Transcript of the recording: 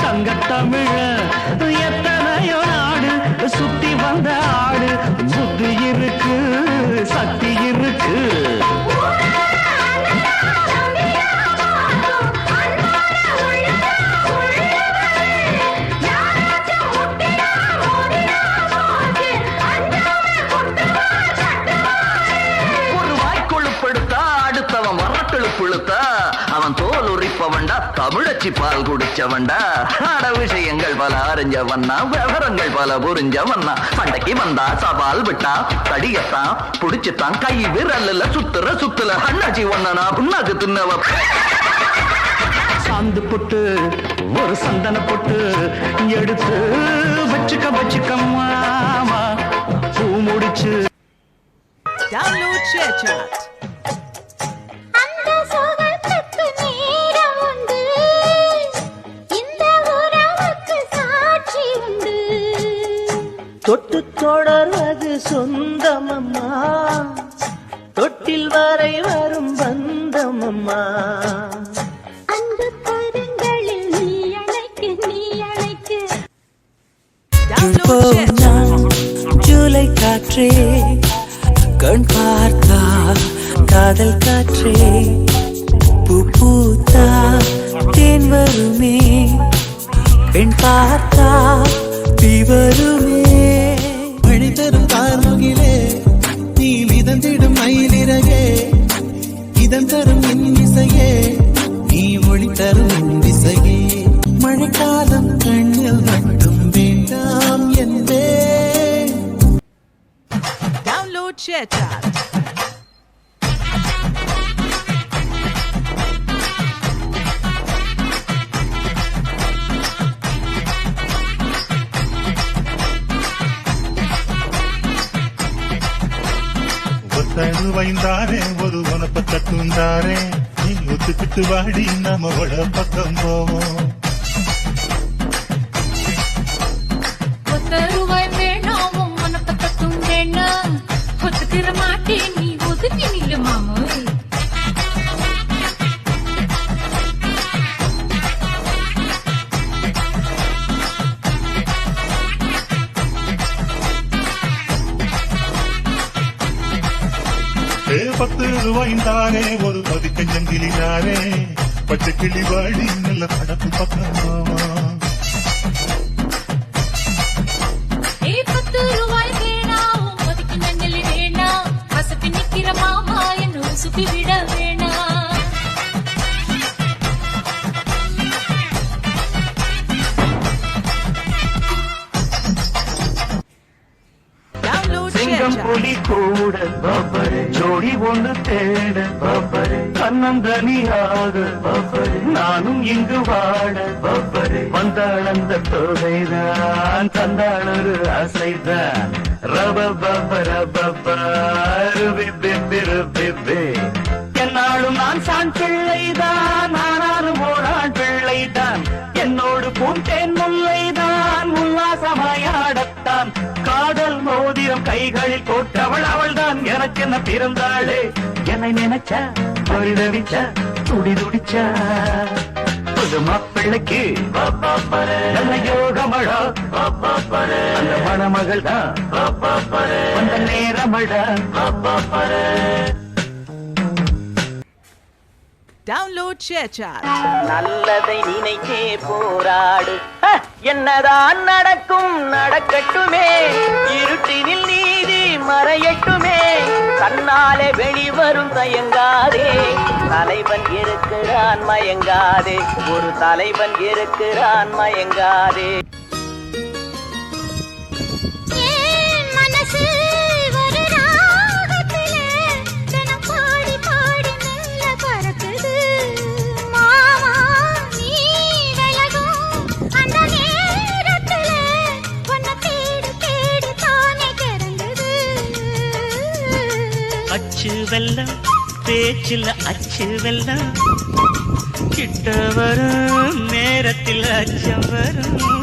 தங்கத்தமிழ எத்தனையோ நாடு சுத்தி வந்த ஆடு புத்தி இருக்கு சக்தி இருக்கு. அவன் தோல் உரிப்பவன்டா, தமிழச்சி பால் குடிச்சவன்டா. ஆட விஷயங்கள் பல அறிஞ்சவன்னா, விவரங்கள் பல புரிஞ்சவன்னா. சண்டைக்கு வந்தா சவால் விட்டா தடியத்தான் புடிச்சுத்தான் கை விரல்ல சுத்துல அண்ணாச்சி ஒன்னா புண்ணாக்கு தின்னவ. சாந்து பொட்டு ஒரு சந்தன பொட்டு எடுத்து வச்சுக்க மாமா பூ முடிச்சு. Download ShareChat. தொட்டு தொடர்வது சொந்தமம்மா, தொட்டில் வரை வரும் பந்தமம்மா. அன்பு கரங்களில் நீ அழைக்கு ஜூலை காற்றே கண் பார்த்தா காதல் காற்றே பூத்தா தேன் வருமே பெண் பார்த்தா தீ வருமே. மழை தரும் கார்முகிலே நீ மிதந்திடும் மயிலிறகே இதன் தரும் என் இசையே நீ ஒளி தரும் திசையே. மழைக்காலம் கண்ணில் மட்டும் வேண்டாம் என்பே. Download ShareChat. வைந்தாரே ஒரு உனப்ப தட்டுந்தாரே நீ ஒத்துக்கிட்டு வாடி நம்ம உட பக்கம் போவோம். ரூபாய் வேணாவும் உனப்ப தட்டும் வேணாம் ஒத்துக்கிற மாட்டேன் நீ ஒதுக்கி நில்லு மாமு. ரூபாய்ந்தாரே ஒரு பதிக்கஞ்சங்கிலினாரே பச்சை கிளி வாடி நல்ல படப்பு பக்கம் போவோம். ரூபாய் வேணாம் ஒதுக்கி வேணாம் பசப்பி நிக்கிற மாமா என்ன சுத்தி விட வேணாம். சிங்கம் புலி கூட பப்பரு ஜோடி ஒன்று தேட பப்பரு கண்ணந்தனியாக பப்பரு நானும் இங்கு வாட பப்பரு வந்தாளந்த தொகைதான் தந்தாளொரு அசைதான் ரப பப்பர பப்பாரு பிப்பே. என்னாலும் நான் சான் பிள்ளைதான் ஆனாலும் ஓரான் பிள்ளைதான் என்னோடு பூந்தேன் முல்லைதான் உல்லாசமாயாடத்தான். காதல் மோதிரம் கைகளில் போட்டவள் அவள்தான் எனக்கு என்ன பிறந்தாளே. என்னை நினைச்சா பரிதவிச்சா துடிச்சா புது மாப்பிள்ளைக்கு நல்ல யோகமடா அந்த மணமகள் தான் அந்த நேரமடா. Download ShareChat. நல்லதை நினைக்கே போராடு, என்னதான் நடக்கும் நடக்கட்டுமே. இருட்டினில் நீதி மறையட்டுமே, கண்ணாலே வெளிவரும் தயங்காதே. தலைவன் இருக்கிறான் மயங்காதே, ஒரு தலைவன் இருக்கிறான் மயங்காதே. அச்சு வெல்லம் பேச்சில் அச்சு வெல்லம் கிட்ட வரும் நேரத்தில் அச்சம் வரும்.